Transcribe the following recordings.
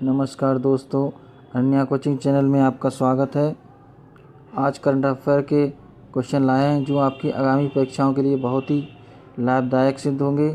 नमस्कार दोस्तों, अन्या coaching channel में आपका स्वागत है। आज करंट अफेयर के क्वेश्चन लाए हैं जो आपकी आगामी परीक्षाओं के लिए बहुत ही लाभदायक सिद्ध होंगे।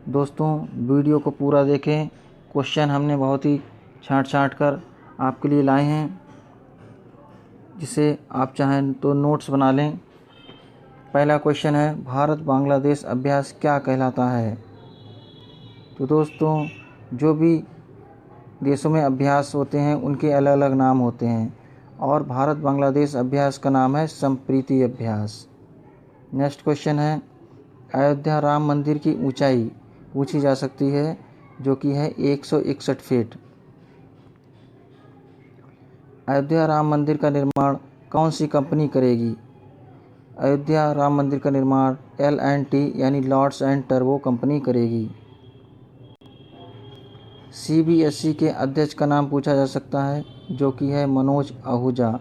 दोस्तों, वीडियो को पूरा देखें। क्वेश्चन हमने बहुत ही छाँट कर आपके लिए लाए हैं, जिसे आप चाहें तो नोट्स बना लें। पहला क्वेश्चन है, भारत बांग्लादेश अभ्यास क्या कहलाता है? तो दोस्तों, जो भी देशों में अभ्यास होते हैं उनके अलग अलग नाम होते हैं और भारत बांग्लादेश अभ्यास का नाम है संप्रीति अभ्यास। नेक्स्ट क्वेश्चन है, अयोध्या राम मंदिर की ऊंचाई पूछी जा सकती है जो कि है 161 फीट। अयोध्या राम मंदिर का निर्माण कौन सी कंपनी करेगी? अयोध्या राम मंदिर का निर्माण L&T यानी लॉर्ड्स एंड टर्बो कंपनी करेगी। CBSE के अध्यक्ष का नाम पूछा जा सकता है जो कि है मनोज आहूजा।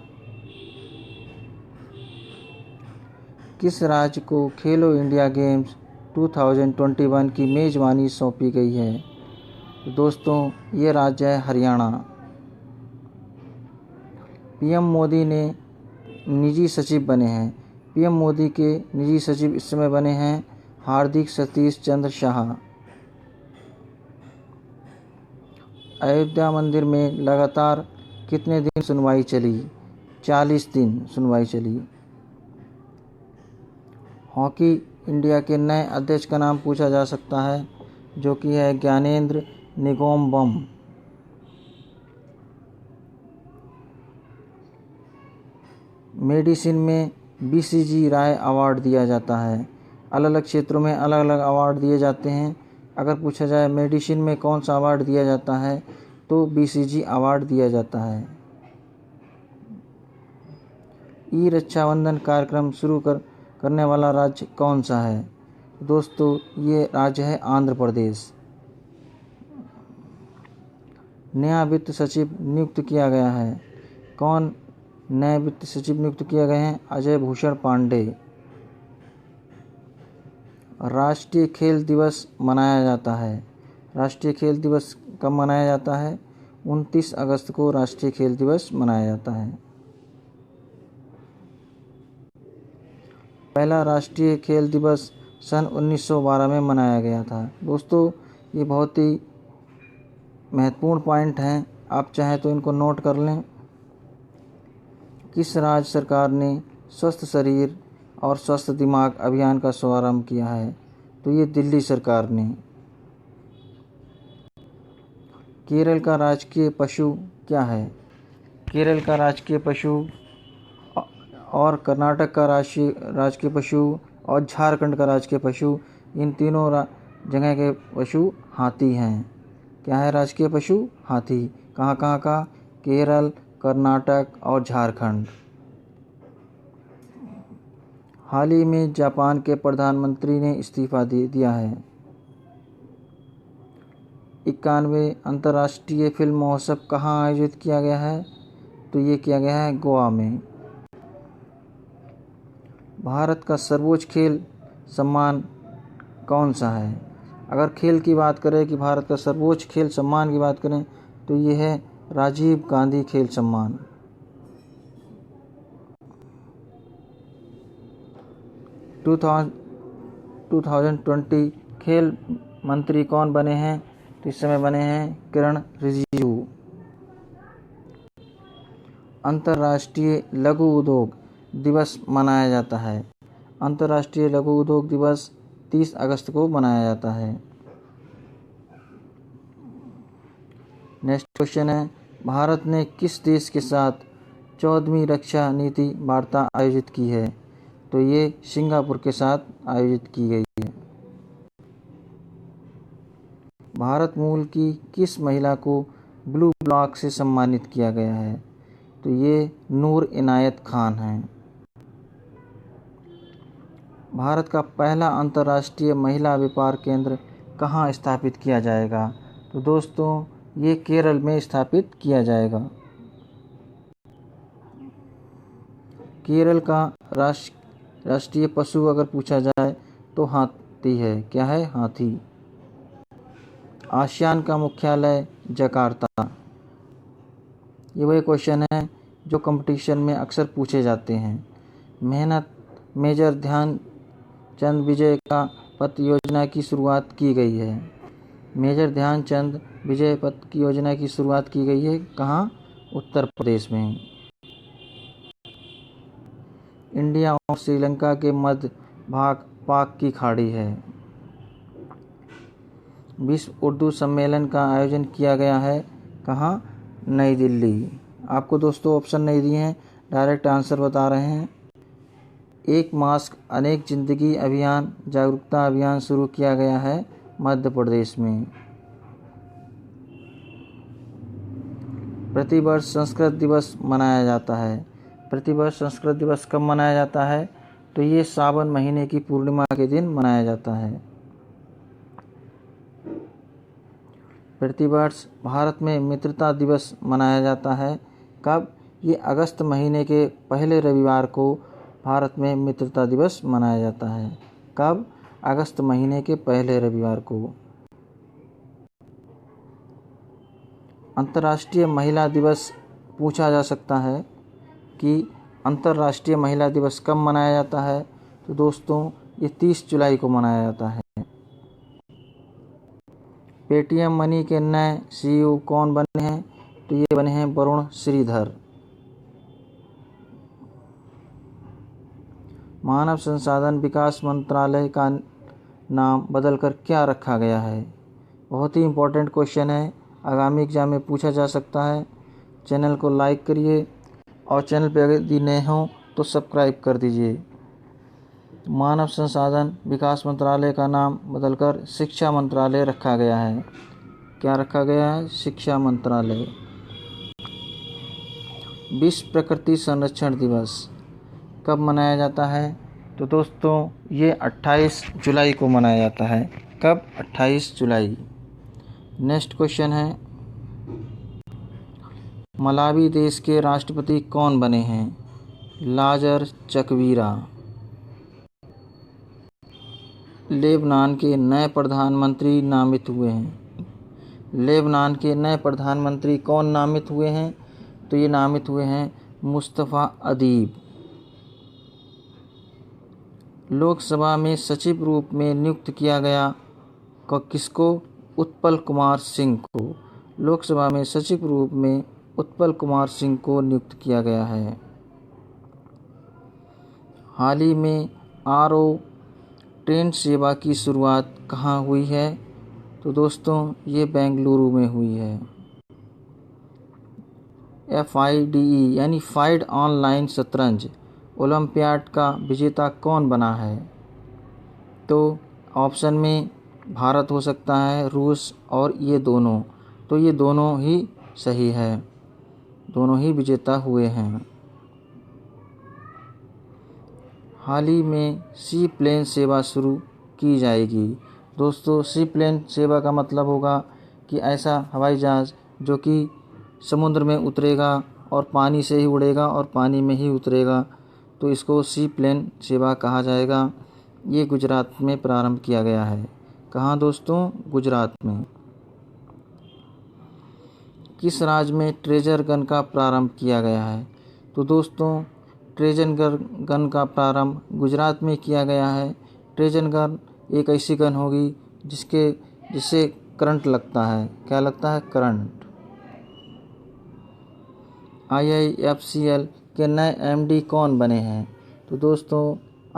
किस राज्य को खेलो इंडिया गेम्स 2021 की मेज़बानी सौंपी गई है? तो दोस्तों, ये राज्य है हरियाणा। PM मोदी ने निजी सचिव बने हैं। PM मोदी के निजी सचिव इस समय बने हैं हार्दिक सतीश चंद्र शाह। अयोध्या मंदिर में लगातार कितने दिन सुनवाई चली? 40 दिन सुनवाई चली। हॉकी इंडिया के नए अध्यक्ष का नाम पूछा जा सकता है जो कि है ज्ञानेंद्र निंगोमबम। मेडिसिन में BCG राय अवार्ड दिया जाता है। अलग अलग क्षेत्रों में अलग अलग अवार्ड दिए जाते हैं। अगर पूछा जाए मेडिसिन में कौन सा अवार्ड दिया जाता है तो BCG अवार्ड दिया जाता है। रक्षाबंधन कार्यक्रम शुरू करने वाला राज्य कौन सा है? दोस्तों, ये राज्य है आंध्र प्रदेश। नया वित्त सचिव नियुक्त किया गया है। कौन नए वित्त सचिव नियुक्त किए गए हैं? अजय भूषण पांडे। राष्ट्रीय खेल दिवस मनाया जाता है। राष्ट्रीय खेल दिवस कब मनाया जाता है? 29 अगस्त को राष्ट्रीय खेल दिवस मनाया जाता है। पहला राष्ट्रीय खेल दिवस सन 1912 में मनाया गया था। दोस्तों, ये बहुत ही महत्वपूर्ण पॉइंट हैं, आप चाहें तो इनको नोट कर लें। किस राज्य सरकार ने स्वस्थ शरीर और स्वस्थ दिमाग अभियान का शुभारंभ किया है? तो ये दिल्ली सरकार ने। केरल का राजकीय पशु क्या है? केरल का राजकीय पशु और कर्नाटक का राजकीय पशु और झारखंड का राजकीय पशु, इन तीनों जगह के पशु हाथी हैं। क्या है राजकीय पशु? हाथी। कहाँ कहाँ का? केरल, कर्नाटक और झारखंड। हाल ही में जापान के प्रधानमंत्री ने इस्तीफा दिया है। 91वें अंतर्राष्ट्रीय फिल्म महोत्सव कहाँ आयोजित किया गया है? तो ये किया गया है गोवा में। भारत का सर्वोच्च खेल सम्मान कौन सा है? अगर खेल की बात करें कि भारत का सर्वोच्च खेल सम्मान की बात करें तो ये है राजीव गांधी खेल सम्मान। टू 2020 खेल मंत्री कौन बने हैं? तो इस समय बने हैं किरण रिजिजू। अंतर्राष्ट्रीय लघु उद्योग दिवस मनाया जाता है। अंतर्राष्ट्रीय लघु उद्योग दिवस 30 अगस्त को मनाया जाता है। नेक्स्ट क्वेश्चन है, भारत ने किस देश के साथ 14वीं रक्षा नीति वार्ता आयोजित की है? तो ये सिंगापुर के साथ आयोजित की गई है। भारत मूल की किस महिला को ब्लू ब्लॉक से सम्मानित किया गया है? तो ये नूर इनायत खान हैं। भारत का पहला अंतर्राष्ट्रीय महिला व्यापार केंद्र कहाँ स्थापित किया जाएगा? तो दोस्तों, ये केरल में स्थापित किया जाएगा। केरल का राष्ट्रीय पशु अगर पूछा जाए तो हाथी है। क्या है? हाथी। आसियान का मुख्यालय जकार्ता। ये वही क्वेश्चन है जो कंपटीशन में अक्सर पूछे जाते हैं। मेहनत मेजर ध्यानचंद विजय का पथ योजना की शुरुआत की गई है। मेजर ध्यानचंद विजय पथ की योजना की शुरुआत की गई है कहाँ? उत्तर प्रदेश में। इंडिया और श्रीलंका के मध्य भाग पाक की खाड़ी है। विश्व उर्दू सम्मेलन का आयोजन किया गया है कहाँ? नई दिल्ली। आपको दोस्तों ऑप्शन नहीं दिए हैं, डायरेक्ट आंसर बता रहे हैं। एक मास्क अनेक जिंदगी अभियान जागरूकता अभियान शुरू किया गया है मध्य प्रदेश में। प्रतिवर्ष संस्कृत दिवस मनाया जाता है। प्रतिवर्ष संस्कृत दिवस कब मनाया जाता है? तो ये सावन महीने की पूर्णिमा के दिन मनाया जाता है। प्रतिवर्ष भारत में मित्रता दिवस मनाया जाता है कब? ये अगस्त महीने के पहले रविवार को भारत में मित्रता दिवस मनाया जाता है। कब? अगस्त महीने के पहले रविवार को। अंतर्राष्ट्रीय महिला दिवस पूछा जा सकता है कि अंतर्राष्ट्रीय महिला दिवस कब मनाया जाता है? तो दोस्तों ये 30 जुलाई को मनाया जाता है। पेटीएम मनी के नए सीईओ कौन बने हैं? तो ये बने हैं वरुण श्रीधर। मानव संसाधन विकास मंत्रालय का नाम बदलकर क्या रखा गया है? बहुत ही इम्पोर्टेंट क्वेश्चन है, आगामी एग्जाम में पूछा जा सकता है। चैनल को लाइक करिए और चैनल पर यदि नए हों तो सब्सक्राइब कर दीजिए। मानव संसाधन विकास मंत्रालय का नाम बदलकर शिक्षा मंत्रालय रखा गया है। क्या रखा गया है? शिक्षा मंत्रालय। विश्व प्रकृति संरक्षण दिवस कब मनाया जाता है? तो दोस्तों ये 28 जुलाई को मनाया जाता है। कब? 28 जुलाई। नेक्स्ट क्वेश्चन है, मलावी देश के राष्ट्रपति कौन बने हैं? लाजर चकवीरा। लेबनान के नए प्रधानमंत्री नामित हुए हैं। लेबनान के नए प्रधानमंत्री कौन नामित हुए हैं? तो ये नामित हुए हैं मुस्तफ़ा अदीब। लोकसभा में सचिव रूप में नियुक्त किया गया किसको? उत्पल कुमार सिंह को। लोकसभा में सचिव रूप में उत्पल कुमार सिंह को नियुक्त किया गया है। हाल ही में आरओ ट्रेन सेवा की शुरुआत कहाँ हुई है? तो दोस्तों ये बेंगलुरु में हुई है। FIDE यानी फाइड ऑनलाइन शतरंज ओलंपियाड का विजेता कौन बना है? तो ऑप्शन में भारत हो सकता है, रूस और ये दोनों। तो ये दोनों ही सही है, दोनों ही विजेता हुए हैं। हाल ही में सी प्लेन सेवा शुरू की जाएगी। दोस्तों सी प्लेन सेवा का मतलब होगा कि ऐसा हवाई जहाज़ जो कि समुद्र में उतरेगा और पानी से ही उड़ेगा और पानी में ही उतरेगा, तो इसको सी प्लेन सेवा कहा जाएगा। ये गुजरात में प्रारंभ किया गया है। कहाँ दोस्तों? गुजरात में। किस राज्य में ट्रेजर गन का प्रारंभ किया गया है? तो दोस्तों ट्रेजर गन का प्रारंभ गुजरात में किया गया है। ट्रेजर गन एक ऐसी गन होगी जिससे करंट लगता है। क्या लगता है? करंट। IIFCL के नए MD कौन बने हैं? तो दोस्तों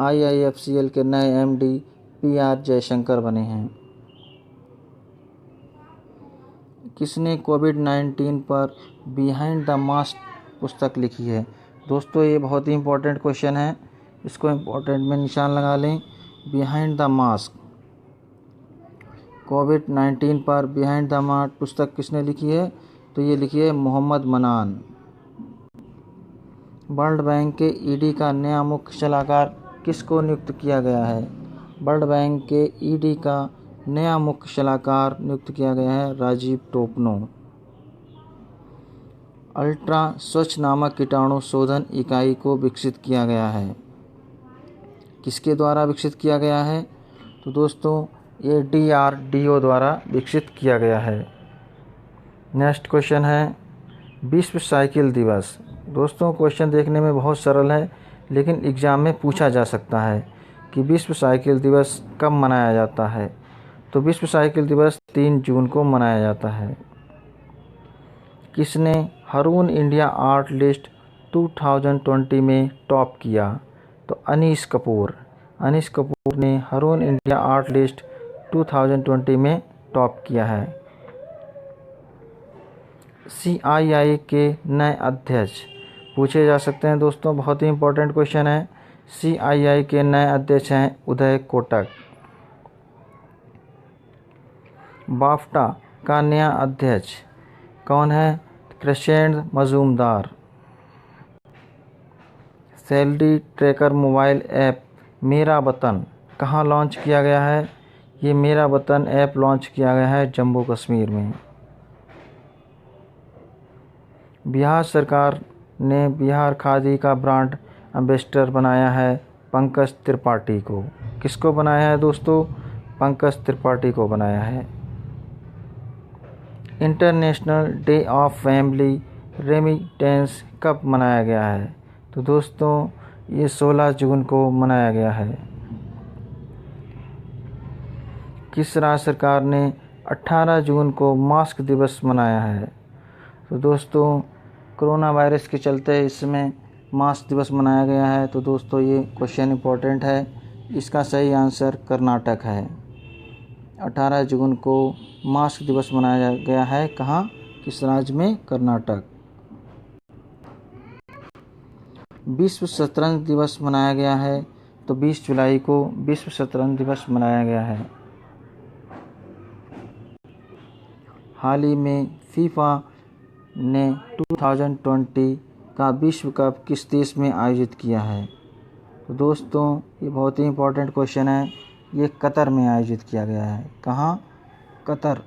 IIFCL के नए MD PR जयशंकर बने हैं। किसने कोविड-19 पर बिहाइंड द मास्क पुस्तक लिखी है? दोस्तों ये बहुत ही इम्पोर्टेंट क्वेश्चन है, इसको इम्पोर्टेंट में निशान लगा लें। बिहाइंड द मास्क, कोविड-19 पर बिहाइंड द मास्क पुस्तक किसने लिखी है? तो ये लिखी है मोहम्मद मनान। वर्ल्ड बैंक के ED का नया मुख्य सलाहकार किसको नियुक्त किया गया है? वर्ल्ड बैंक के ED का नया मुख्य सलाहकार नियुक्त किया गया है राजीव टोपनो। अल्ट्रा स्वच्छ नामक कीटाणु शोधन इकाई को विकसित किया गया है। किसके द्वारा विकसित किया गया है? तो दोस्तों ये DRDO द्वारा विकसित किया गया है। नेक्स्ट क्वेश्चन है, विश्व साइकिल दिवस। दोस्तों क्वेश्चन देखने में बहुत सरल है, लेकिन एग्ज़ाम में पूछा जा सकता है कि विश्व साइकिल दिवस कब मनाया जाता है। तो विश्व साइकिल दिवस 3 जून को मनाया जाता है। किसने हरून इंडिया आर्ट लिस्ट 2020 में टॉप किया? तो अनीश कपूर। अनीश कपूर ने हरून इंडिया आर्ट लिस्ट 2020 में टॉप किया है। CII के नए अध्यक्ष पूछे जा सकते हैं दोस्तों, बहुत ही इंपॉर्टेंट क्वेश्चन है। CII के नए अध्यक्ष हैं उदय कोटक। बाफ्टा का नया अध्यक्ष कौन है? Krishnendra Majumdar. Salary tracker mobile app मेरा वतन कहाँ लॉन्च किया गया है? ये मेरा वतन ऐप लॉन्च किया गया है जम्मू कश्मीर में। बिहार सरकार ने बिहार खादी का ब्रांड एम्बेसडर बनाया है पंकज त्रिपाठी को। किसको बनाया है दोस्तों? पंकज त्रिपाठी को बनाया है। International day of family remittance कब मनाया गया है? तो दोस्तों ये 16 जून को मनाया गया है। किस राज्य सरकार ने 18 जून को मास्क दिवस मनाया है? तो दोस्तों कोरोना वायरस के चलते इसमें मास्क दिवस मनाया गया है। तो दोस्तों ये क्वेश्चन इंपॉर्टेंट है, इसका सही आंसर कर्नाटक है। 18 जून को मास्क दिवस मनाया गया है। कहाँ? किस राज्य में? कर्नाटक। विश्व शतरंज दिवस मनाया गया है। तो 20 जुलाई को विश्व शतरंज दिवस मनाया गया है। हाल ही में फीफा ने 2020 का विश्व कप किस देश में आयोजित किया है? तो दोस्तों ये बहुत ही इंपॉर्टेंट क्वेश्चन है, ये कतर में आयोजित किया गया है। कहाँ? कतर।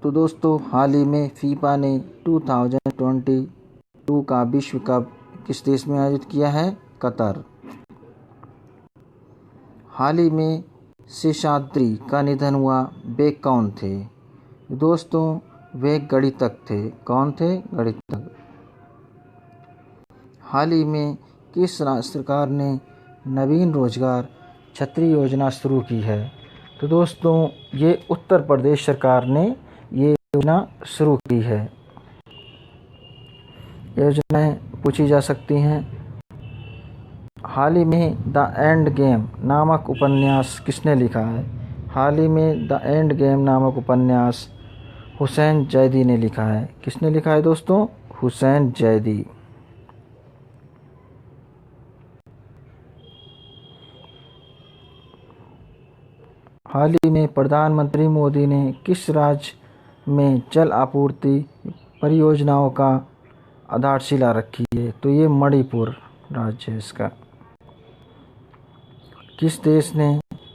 तो दोस्तों हाल ही में फीफा ने 2022 का विश्व कप किस देश में आयोजित किया है? कतर। हाल ही में शेषाद्री का निधन हुआ, वे कौन थे? दोस्तों वे गणितज्ञ थे। कौन थे? गणितज्ञ। हाल ही में किस राज्य सरकार ने नवीन रोजगार छतरी योजना शुरू की है? तो दोस्तों ये उत्तर प्रदेश सरकार ने ये योजना शुरू की है। योजनाएं पूछी जा सकती हैं। हाल ही में द एंड गेम नामक उपन्यास किसने लिखा है? हाल ही में द एंड गेम नामक उपन्यास हुसैन जैदी ने लिखा है। किसने लिखा है दोस्तों? हुसैन जैदी। हाल ही में प्रधानमंत्री मोदी ने किस राज्य में जल आपूर्ति परियोजनाओं का आधारशिला रखी है? तो ये मणिपुर राज्य है इसका। किस देश ने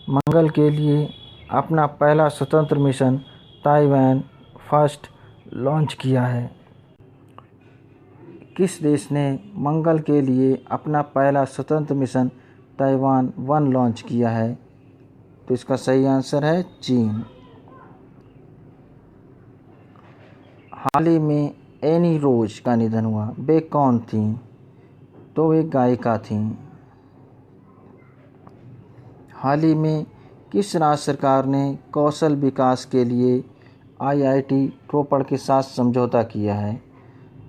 मंगल के लिए अपना पहला स्वतंत्र मिशन ताइवान फर्स्ट लॉन्च किया है? किस देश ने मंगल के लिए अपना पहला स्वतंत्र मिशन ताइवान 1 लॉन्च किया है? तो इसका सही आंसर है चीन। हाल ही में एनी रोज का निधन हुआ, वे कौन थी? तो वे गायिका थीं। हाल ही में किस राज्य सरकार ने कौशल विकास के लिए IIT रोपड़ के साथ समझौता किया है?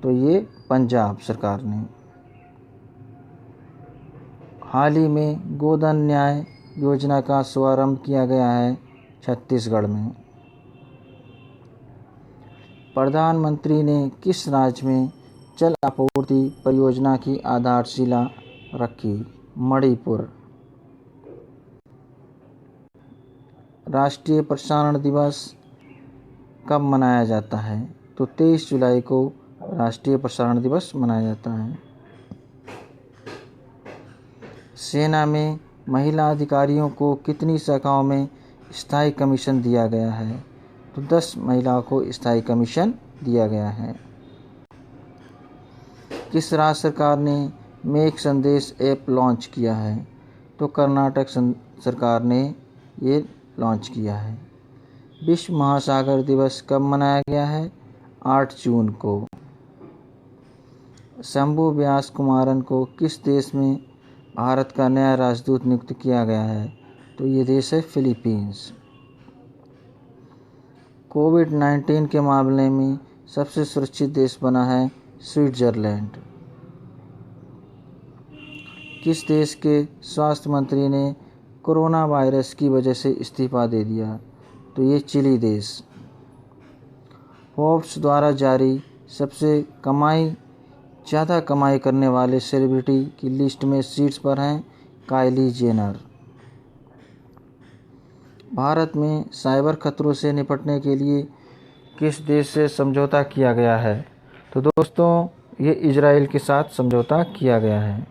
तो ये पंजाब सरकार ने। हाल ही में गोधन न्याय योजना का शुभारंभ किया गया है छत्तीसगढ़ में। प्रधानमंत्री ने किस राज्य में जल आपूर्ति परियोजना की आधारशिला रखी? मणिपुर। राष्ट्रीय प्रसारण दिवस कब मनाया जाता है? तो 23 जुलाई को राष्ट्रीय प्रसारण दिवस मनाया जाता है। सेना में महिला अधिकारियों को कितनी शाखाओं में स्थायी कमीशन दिया गया है? तो 10 महिलाओं को स्थायी कमीशन दिया गया है। किस राज्य सरकार ने मेक संदेश ऐप लॉन्च किया है? तो कर्नाटक सरकार ने ये लॉन्च किया है? विश्व महासागर दिवस कब मनाया गया है? 8 जून को। शंभु व्यास कुमारन को किस देश में भारत का नया राजदूत नियुक्त किया गया है? तो ये देश है फिलीपींस। कोविड-19 के मामले में सबसे सुरक्षित देश बना है स्विट्जरलैंड। किस देश के स्वास्थ्य मंत्री ने कोरोना वायरस की वजह से इस्तीफा दे दिया? तो ये चिली देश। फोर्ब्स द्वारा जारी सबसे ज़्यादा कमाई करने वाले सेलिब्रिटी की लिस्ट में शीर्ष पर हैं काइली जेनर। भारत में साइबर खतरों से निपटने के लिए किस देश से समझौता किया गया है? तो दोस्तों ये इजराइल के साथ समझौता किया गया है।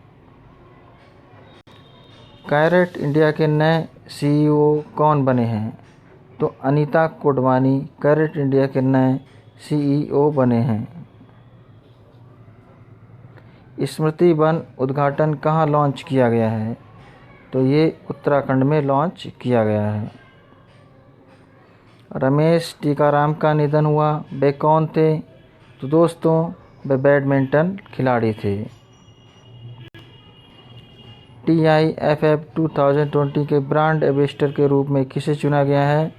कैरेट इंडिया के नए सीईओ कौन बने हैं? तो अनीता कोडवानी कैरेट इंडिया के नए सीईओ बने हैं। स्मृति वन उद्घाटन कहाँ लॉन्च किया गया है? तो ये उत्तराखंड में लॉन्च किया गया है। रमेश टीकाराम का निधन हुआ, वे कौन थे? तो दोस्तों वे बैडमिंटन खिलाड़ी थे। TIFF 2020 के ब्रांड एम्बेसडर के रूप में किसे चुना गया है?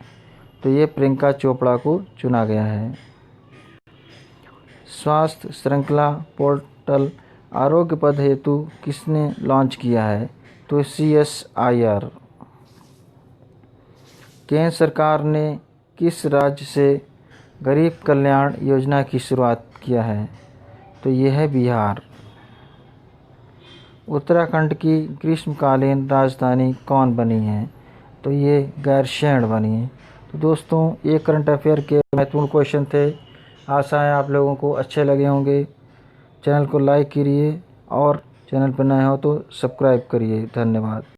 तो ये प्रियंका चोपड़ा को चुना गया है। स्वास्थ्य श्रृंखला पोर्टल आरोग्य पद हेतु किसने लॉन्च किया है? तो CSIR। केंद्र सरकार ने किस राज्य से गरीब कल्याण योजना की शुरुआत किया है? तो यह है बिहार। उत्तराखंड की ग्रीष्मकालीन राजधानी कौन बनी है? तो ये गैरसैंण बनी है। तो दोस्तों ये करंट अफेयर के महत्वपूर्ण क्वेश्चन थे। आशा है आप लोगों को अच्छे लगे होंगे। चैनल को लाइक करिए और चैनल पर नए हो तो सब्सक्राइब करिए। धन्यवाद।